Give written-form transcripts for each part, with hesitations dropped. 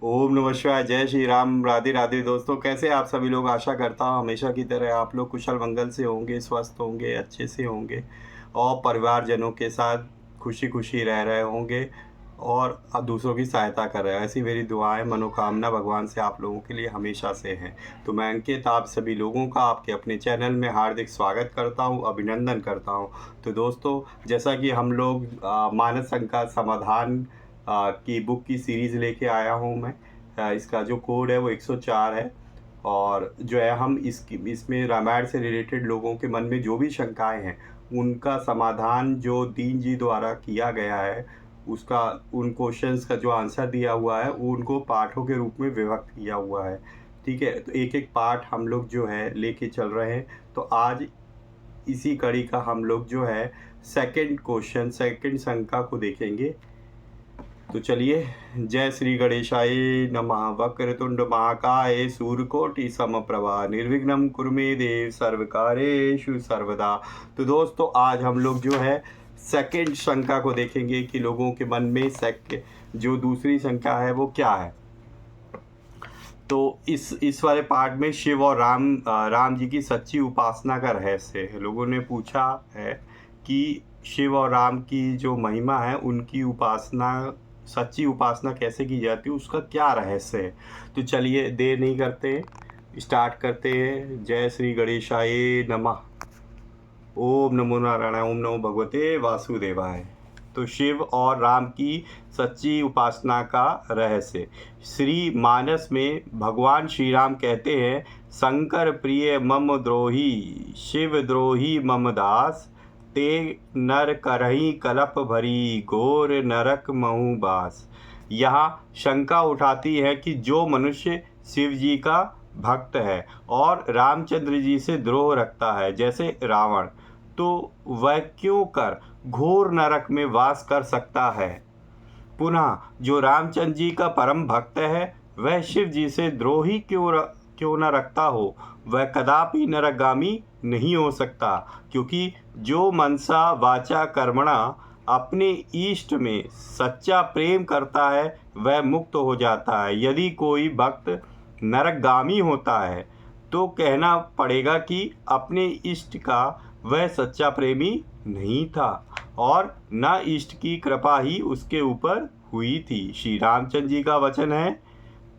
ओम नमः शिवाय। जय श्री राम। राधे राधे दोस्तों, कैसे आप सभी लोग। आशा करता हूँ हमेशा की तरह आप लोग कुशल मंगल से होंगे, स्वस्थ होंगे, अच्छे से होंगे और परिवारजनों के साथ खुशी खुशी रह रहे होंगे और दूसरों की सहायता कर रहे हैं। ऐसी मेरी दुआएं मनोकामना भगवान से आप लोगों के लिए हमेशा से हैं। तो मैं अंकित आप सभी लोगों का आपके अपने चैनल में हार्दिक स्वागत करता हूं, अभिनंदन करता हूं। तो दोस्तों, जैसा कि हम लोग मानस संघ का समाधान की बुक की सीरीज़ लेके आया हूँ मैं। इसका जो कोड है वो 104 है और जो है हम इसमें रामायण से रिलेटेड लोगों के मन में जो भी शंकाएं हैं उनका समाधान जो दीन जी द्वारा किया गया है, उसका उन क्वेश्चंस का जो आंसर दिया हुआ है वो उनको पाठों के रूप में विभक्त किया हुआ है। ठीक है, तो एक एक पाठ हम लोग जो है लेके चल रहे हैं। तो आज इसी कड़ी का हम लोग जो है सेकंड क्वेश्चन, सेकंड शंका को देखेंगे। तो चलिए, जय श्री गणेशाय नमः। वक्रतुंड महाकाय सूर्यकोटि समप्रभा निर्विघ्नं कुरु मे देव सर्वकार्येषु सर्वदा। तो दोस्तों, आज हम लोग जो है सेकंड शंका को देखेंगे कि लोगों के मन में जो दूसरी शंका है वो क्या है। तो इस वाले पार्ट में शिव और राम जी की सच्ची उपासना का रहस्य है। लोगों ने पूछा है कि शिव और राम की जो महिमा है उनकी उपासना, सच्ची उपासना कैसे की जाती है, उसका क्या रहस्य है। तो चलिए देर नहीं करते, स्टार्ट करते हैं। जय श्री गणेशाय नमः। ओम नमो नारायण। ओम नमो भगवते वासुदेवाय। तो शिव और राम की सच्ची उपासना का रहस्य। श्री मानस में भगवान श्री राम कहते हैं, शंकर प्रिय मम द्रोही, शिव द्रोही मम दास, ते नर करही कलप भरी, घोर नरक महु बास। यहाँ शंका उठाती है कि जो मनुष्य शिव जी का भक्त है और रामचंद्र जी से द्रोह रखता है जैसे रावण, तो वह क्यों कर घोर नरक में वास कर सकता है। पुनः जो रामचंद्र जी का परम भक्त है वह शिव जी से द्रोही क्यों न रखता हो, वह कदापि नरकगामी नहीं हो सकता। क्योंकि जो मनसा वाचा कर्मणा अपने इष्ट में सच्चा प्रेम करता है वह मुक्त हो जाता है। यदि कोई भक्त नरकगामी होता है तो कहना पड़ेगा कि अपने इष्ट का वह सच्चा प्रेमी नहीं था और न इष्ट की कृपा ही उसके ऊपर हुई थी। श्री रामचंद्र जी का वचन है,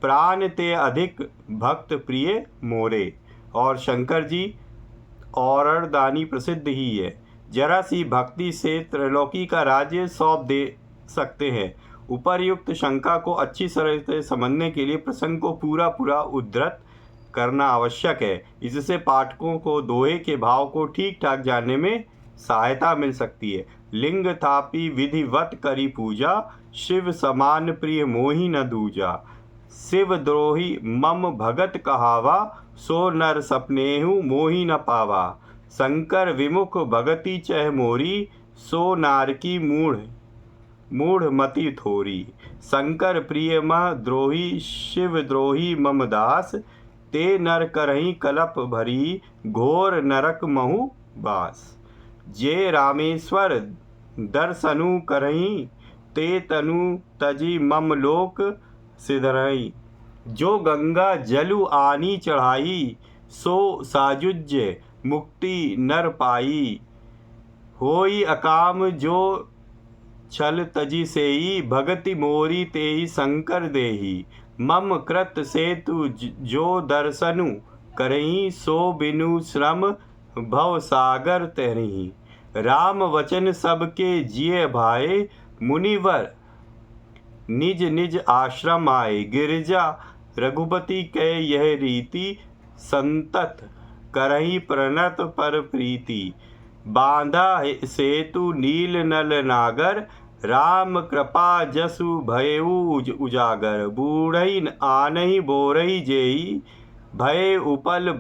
प्राण ते अधिक भक्त प्रिय मोरे। और शंकर जी और दानी प्रसिद्ध ही है, जरा सी भक्ति से त्रैलोकी का राज्य सौंप दे सकते हैं। उपर्युक्त शंका को अच्छी तरह से समझने के लिए प्रसंग को पूरा उद्धृत करना आवश्यक है। इससे पाठकों को दोहे के भाव को ठीक ठाक जानने में सहायता मिल सकती है। लिंग थापी विधिवत करी पूजा, शिव समान प्रिय मोहि न दूजा। शिव द्रोही मम भगत कहावा, सो नर सपनेहु मोहि न पावा। शंकर विमुख भगति चह मोरी, सो नार की मूढ़ मति थोरी। शंकर प्रिय मह द्रोही, शिव द्रोही मम दास, ते नर करही कलप भरी, घोर नरक महु बास। जे रामेश्वर दर्शनु करही, ते तनु तजी मम लोक सिधरई। जो गंगा जलु आनी चढ़ाई, सो साजुज्य मुक्ति नर पाई। होई अकाम जो छल तजी सेई, भगति मोरी तेहि शंकर देही। मम कृत सेतु जो दर्शनु करही, सो बिनु श्रम भव सागर तरही। राम वचन सबके जिय भाए, मुनिवर निज निज आश्रम आए। गिरिजा रघुपति कै यह रीति, संतत करही प्रणत पर प्रीति। बांधा सेतु नील नल नागर, राम कृपा जसु भयउ उजागर। बूढ़ई आनहि बोरहि जेई, भय उपल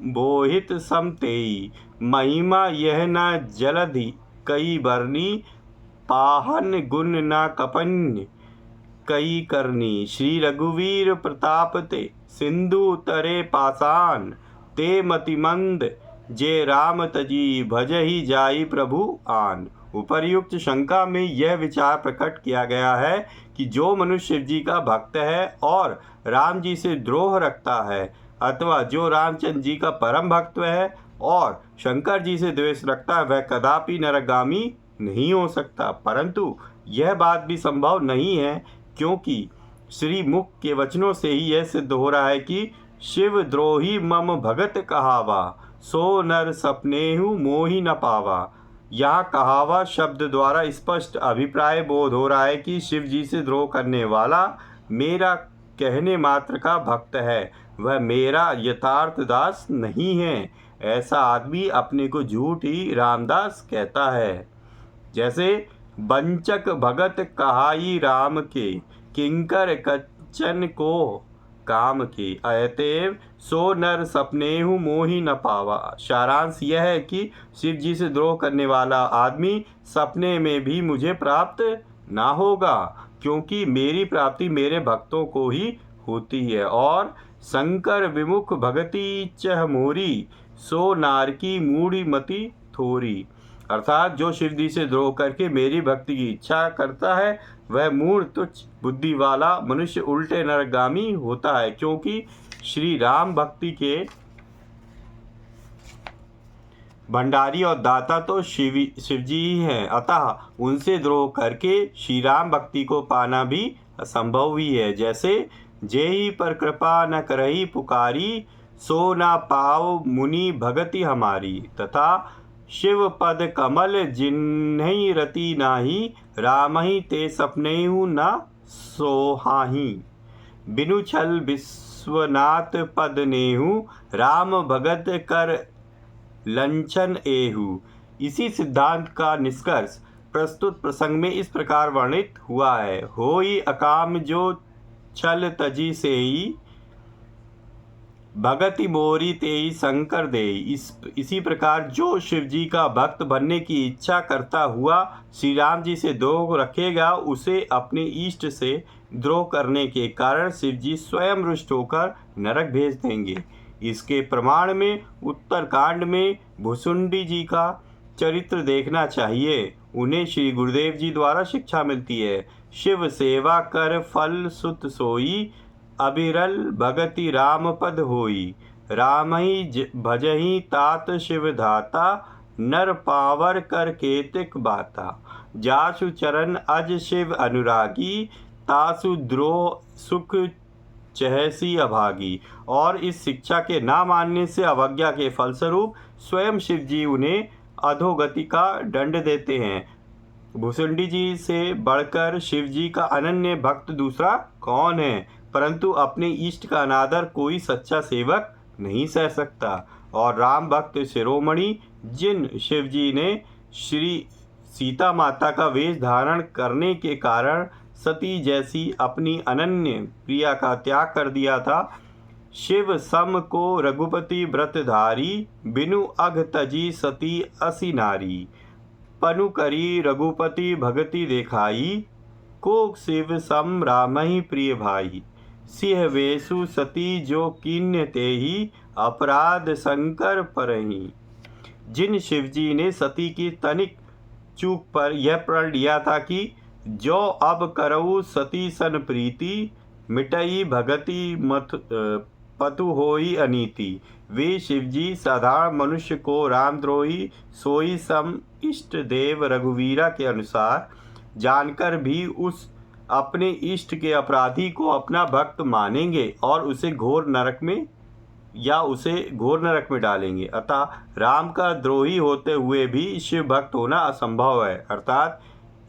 बोहित समतेई। महिमा यह न जलधि कई बरनी, पाहन गुण न कपन्य कई करनी। श्री रघुवीर प्रताप ते सिंधु तरे पाषाण, ते मति मंद जे राम तजी भजहि जाई प्रभु आन। उपर्युक्त शंका में यह विचार प्रकट किया गया है कि जो मनुष्य शिव जी का भक्त है और राम जी से द्रोह रखता है, अथवा जो रामचंद्र जी का परम भक्त है और शंकर जी से द्वेष रखता है, वह कदापि नरकगामी नहीं हो सकता। परंतु यह बात भी संभव नहीं है, क्योंकि श्री मुख के वचनों से ही यह सिद्ध हो रहा है कि शिव द्रोही मम भगत कहावा, सो नर सपनेहु मोहि न पावा। यहाँ कहावा शब्द द्वारा स्पष्ट अभिप्राय बोध हो रहा है कि शिव जी से द्रोह करने वाला मेरा कहने मात्र का भक्त है, वह मेरा यथार्थ दास नहीं है। ऐसा आदमी अपने को झूठ ही रामदास कहता है। जैसे बंचक भगत कहाई राम के, किंकर कच्चन को काम के, अतएव सो नर सपनेहु मोहि न पावा। सारांश यह है कि शिव जी से द्रोह करने वाला आदमी सपने में भी मुझे प्राप्त ना होगा, क्योंकि मेरी प्राप्ति मेरे भक्तों को ही होती है। और शंकर विमुख भगति चह मोरी, सो नार की मूढ़ी मति थोरी। अर्थात जो शिव जी से द्रोह करके मेरी भक्ति की इच्छा करता है, वह मूढ़ तुच्छ बुद्धि वाला मनुष्य उल्टे नरकगामी होता है, क्योंकि श्री राम भक्ति के भंडारी और दाता तो शिव जी ही हैं। अतः उनसे द्रोह करके श्री राम भक्ति को पाना भी असंभव ही है। जैसे जेहि पर कृपा न करही पुकारी, सो ना पाव मुनि भगति हमारी। तथा शिव पद कमल जिन्हि रति नाही, रामहि ते सपनेहु न सोहाही। बिनु छल विश्वनाथ पद नेहु, राम भगत कर लंचन एहु। इसी सिद्धांत का निष्कर्ष प्रस्तुत प्रसंग में इस प्रकार वर्णित हुआ है। होई अकाम जो छल तजी सेई, भगति मोरी तेई शंकर देई। इसी प्रकार जो शिव जी का भक्त बनने की इच्छा करता हुआ श्री राम जी से द्रोह रखेगा, उसे अपने इष्ट से द्रोह करने के कारण शिव जी स्वयं रुष्ट होकर नरक भेज देंगे। इसके प्रमाण में उत्तरकांड में भुसुंडी जी का चरित्र देखना चाहिए। उन्हें श्री गुरुदेव जी द्वारा शिक्षा मिलती है। शिव सेवा कर फल सुत सोई, अबिरल भगति राम पद होई। रामहि भजहि तात शिव धाता, नर पावर कर केतिक बाता। जासु चरण अज शिव अनुरागी, तासु द्रोह सुख चहसी अभागी। और इस शिक्षा के ना मानने से अवज्ञा के फलस्वरूप स्वयं शिव जी उन्हें अधोगति का दंड देते हैं। भुसुंडी जी से बढ़कर शिव जी का अनन्य भक्त दूसरा कौन है? परंतु अपने इष्ट का अनादर कोई सच्चा सेवक नहीं सह सकता। और राम भक्त शिरोमणि जिन शिव जी ने श्री सीता माता का वेश धारण करने के कारण सती जैसी अपनी अनन्य प्रिया का त्याग कर दिया था, शिव सम को रघुपति व्रतधारी, बिनु अघ तजी सती असी नारी। पनु करी रघुपति भगति देखाई, को शिव सम रामहि प्रिय भाई। सिंह वेशु सती जो कीन्य तेहि, अपराध शंकर परहि। जिन शिवजी ने सती की तनिक चूक पर यह प्रण लिया था कि जो अब करऊ सती सन प्रीति, मिटई भगति मत पतु होई अनीति। वे शिवजी साधारण मनुष्य को रामद्रोही सोई सम इष्ट देव रघुवीरा के अनुसार जानकर भी उस अपने इष्ट के अपराधी को अपना भक्त मानेंगे और उसे घोर नरक में डालेंगे। अतः राम का द्रोही होते हुए भी शिव भक्त होना असंभव है। अर्थात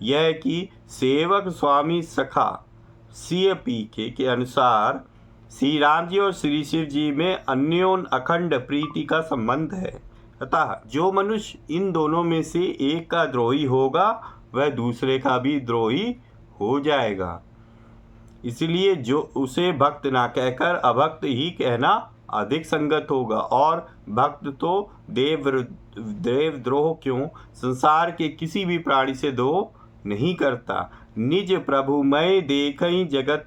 यह कि सेवक स्वामी सखा सिय पीके के अनुसार श्री राम जी और श्री शिव जी में अन्योन अखंड प्रीति का संबंध है। अतः जो मनुष्य इन दोनों में से एक का द्रोही होगा, वह दूसरे का भी द्रोही हो जाएगा। इसलिए जो उसे भक्त ना कहकर अभक्त ही कहना अधिक संगत होगा। और भक्त तो देवद्रोह क्यों, संसार के किसी भी प्राणी से द्रोह नहीं करता। निज प्रभु मैं देखहि जगत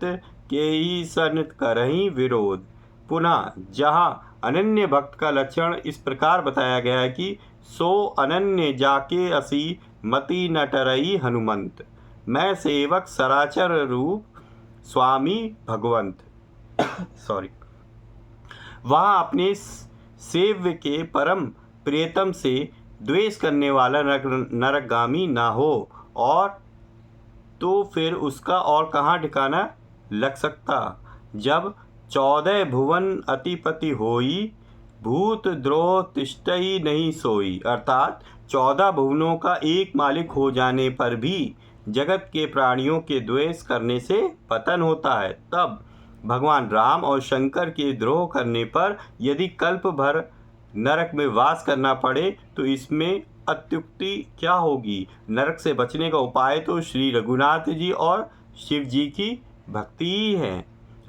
के ही सन करहि विरोध। पुनः जहाँ अनन्य भक्त का लक्षण इस प्रकार बताया गया है कि सो अनन्य जाके असी मति नटरई हनुमंत, मैं सेवक सराचर रूप स्वामी भगवंत। सॉरी। वहाँ अपने सेव्य के परम प्रियतम से द्वेष करने वाला नरकगामी ना हो, और तो फिर उसका और कहाँ ठिकाना लग सकता। जब 14 भुवन अतिपति होई, भूत द्रोह तिष्ठई नहीं सोई। अर्थात 14 भुवनों का एक मालिक हो जाने पर भी जगत के प्राणियों के द्वेष करने से पतन होता है। तब भगवान राम और शंकर के द्रोह करने पर यदि कल्प भर नरक में वास करना पड़े तो इसमें अत्युक्ति क्या होगी। नरक से बचने का उपाय तो श्री रघुनाथ जी और शिव जी की भक्ति ही है।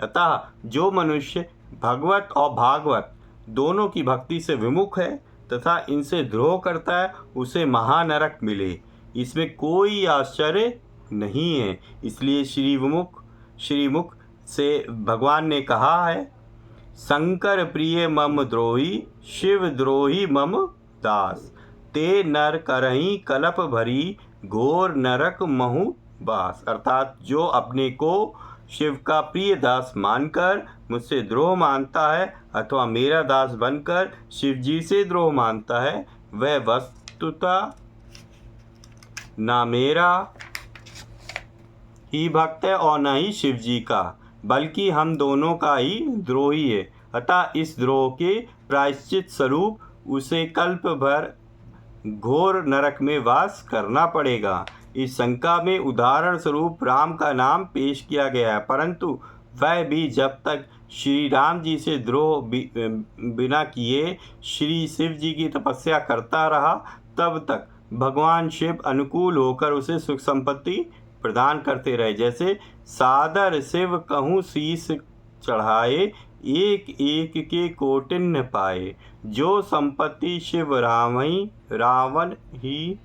अतः जो मनुष्य भगवत और भागवत दोनों की भक्ति से विमुख है तथा इनसे द्रोह करता है, उसे महानरक मिले, इसमें कोई आश्चर्य नहीं है। इसलिए श्रीमुख से भगवान ने कहा है, शंकर प्रिय मम द्रोही, शिव द्रोही मम दास, ते नर करही कलप भरी, घोर नरक महु बास। अर्थात जो अपने को शिव का प्रिय दास मानकर मुझसे द्रोह मानता है अथवा मेरा दास बनकर शिव जी से द्रोह मानता है, वह वस्तुतः ना मेरा ही भक्त है और न ही शिव जी का, बल्कि हम दोनों का ही द्रोही है। अतः इस द्रोह के प्रायश्चित स्वरूप उसे कल्प भर घोर नरक में वास करना पड़ेगा। इस शंका में उदाहरण स्वरूप राम का नाम पेश किया गया है, परंतु वह भी जब तक श्री राम जी से द्रोह बिना किए श्री शिव जी की तपस्या करता रहा, तब तक भगवान शिव अनुकूल होकर उसे सुख संपत्ति प्रदान करते रहे। जैसे सादर शिव कहूँ शीस चढ़ाए, एक एक के कोटिन्ह पाए, जो संपत्ति शिव रावण ही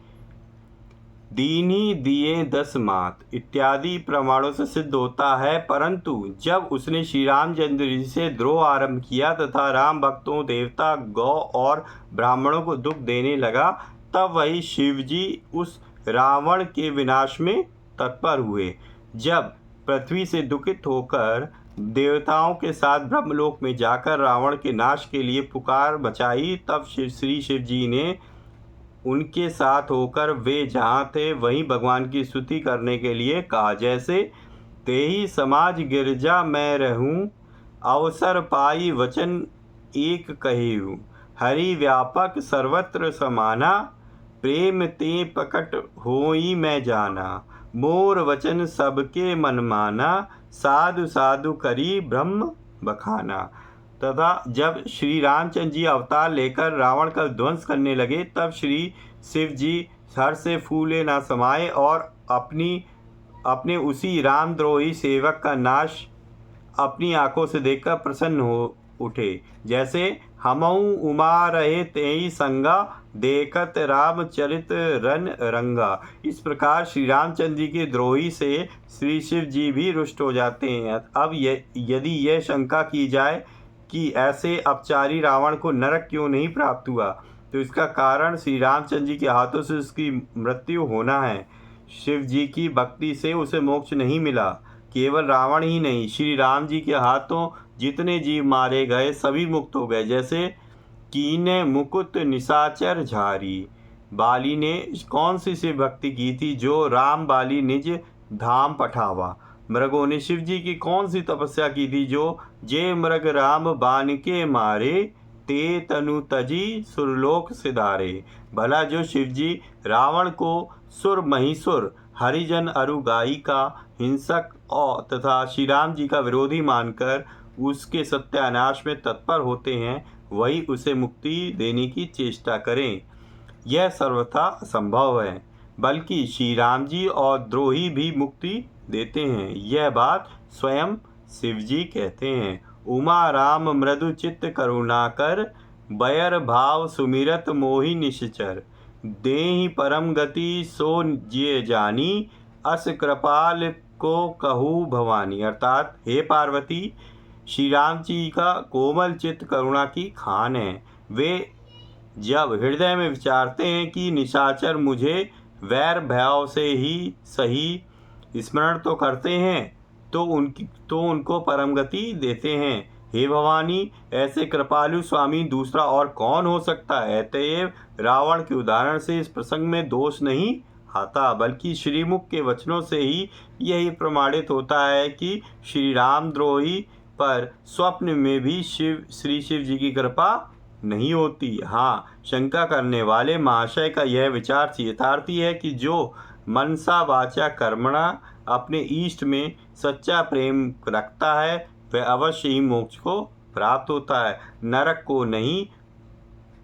दीनी दिए 10 मात इत्यादि प्रमाणों से सिद्ध होता है। परंतु जब उसने श्री रामचंद्र जी से द्रोह आरंभ किया तथा राम भक्तों, देवता, गौ और ब्राह्मणों को दुख देने लगा, तब वही शिव जी उस रावण के विनाश में तत्पर हुए। जब पृथ्वी से दुखित होकर देवताओं के साथ ब्रह्मलोक में जाकर रावण के नाश के लिए पुकार मचाई, तब श्री शिव जी ने उनके साथ होकर वे जहाँ थे वहीं भगवान की स्तुति करने के लिए कहा। जैसे तेहि समाज गिरजा मैं रहूं, अवसर पाई वचन एक कहेऊ, हरि व्यापक सर्वत्र समाना, प्रेम ते प्रकट होई मैं जाना, मोर वचन सबके मन माना, साधु साधु करी ब्रह्म बखाना। तथा जब श्री रामचंद्र जी अवतार लेकर रावण का ध्वंस करने लगे, तब श्री शिव जी हर से फूले ना समाये और अपने उसी रामद्रोही सेवक का नाश अपनी आंखों से देखकर प्रसन्न हो उठे। जैसे हमऊ उमा रहे तेई संगा, देखत रामचरित रन रंगा। इस प्रकार श्री रामचंद्र जी के द्रोही से श्री शिव जी भी रुष्ट हो जाते हैं। अब यदि यह शंका की जाए कि ऐसे अपचारी रावण को नरक क्यों नहीं प्राप्त हुआ, तो इसका कारण श्री रामचंद्र जी के हाथों से उसकी मृत्यु होना है। शिव जी की भक्ति से उसे मोक्ष नहीं मिला। केवल रावण ही नहीं, श्री राम जी के हाथों जितने जीव मारे गए सभी मुक्त हो गए। जैसे कीने मुकुट निशाचर झारी, बाली ने कौन सी शिव भक्ति की थी जो राम बाली निज धाम पठावा। मृगों ने शिव जी की कौन सी तपस्या की थी जो जे मृग राम बान के मारे, ते तनु तजी सुरलोक सिधारे। भला जो शिव जी रावण को सुर महिसुर हरिजन अरुगाई का हिंसक और तथा श्री राम जी का विरोधी मानकर उसके सत्यानाश में तत्पर होते हैं, वही उसे मुक्ति देने की चेष्टा करें, यह सर्वथा असंभव है। बल्कि श्री राम जी और द्रोही भी मुक्ति देते हैं, यह बात स्वयं शिव जी कहते हैं। उमा राम मृदु चित्त करुणाकर, बयर भाव सुमिरत मोहि निश्चर, देहि परम गति सो जिय जानी, अस कृपाल को कहू भवानी। अर्थात हे पार्वती, श्री राम जी का कोमल चित्त करुणा की खान है। वे जब हृदय में विचारते हैं कि निशाचर मुझे वैर भाव से ही सही स्मरण तो करते हैं तो उनको परम गति देते हैं। हे भवानी, ऐसे कृपालु स्वामी दूसरा और कौन हो सकता है। अतएव रावण के उदाहरण से इस प्रसंग में दोष नहीं आता, बल्कि श्रीमुख के वचनों से ही यही प्रमाणित होता है कि श्री रामद्रोही पर स्वप्न में भी श्री शिव जी की कृपा नहीं होती। हाँ, शंका करने वाले महाशय का यह विचार यथार्थी है कि जो मनसा वाचा कर्मणा अपने इष्ट में सच्चा प्रेम रखता है वह अवश्य ही मोक्ष को प्राप्त होता है, नरक को नहीं।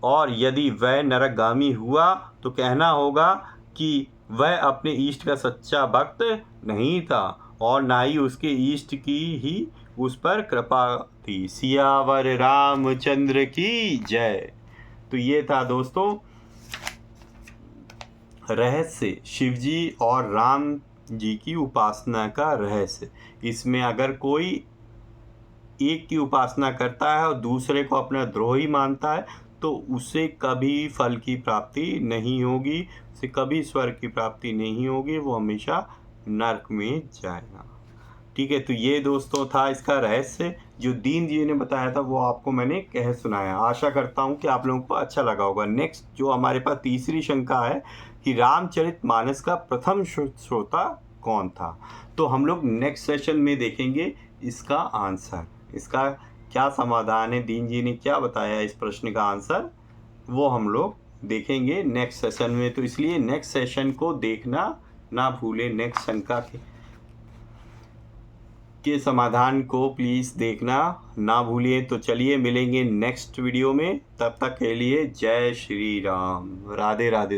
और यदि वह नरकगामी हुआ तो कहना होगा कि वह अपने इष्ट का सच्चा भक्त नहीं था और ना ही उसके इष्ट की ही उस पर कृपा थी। सियावर रामचंद्र की जय। तो ये था दोस्तों रहस्य, शिवजी और राम जी की उपासना का रहस्य। इसमें अगर कोई एक की उपासना करता है और दूसरे को अपना द्रोही मानता है तो उसे कभी फल की प्राप्ति नहीं होगी, उसे कभी स्वर्ग की प्राप्ति नहीं होगी, वो हमेशा नरक में जाएगा। ठीक है, तो ये दोस्तों था इसका रहस्य जो दीन जी ने बताया था, वो आपको मैंने कह सुनाया। आशा करता हूँ कि आप लोगों को अच्छा लगा होगा। नेक्स्ट जो हमारे पास तीसरी शंका है कि रामचरितमानस का प्रथम श्रोता कौन था, तो हम लोग नेक्स्ट सेशन में देखेंगे इसका आंसर, इसका क्या समाधान है, दीन जी ने क्या बताया इस प्रश्न का आंसर, वो हम लोग देखेंगे नेक्स्ट सेशन में। तो इसलिए नेक्स्ट सेशन को देखना ना भूलें, नेक्स्ट शंका के समाधान को प्लीज़ देखना ना भूलिए। तो चलिए मिलेंगे नेक्स्ट वीडियो में, तब तक के लिए जय श्री राम, राधे राधे।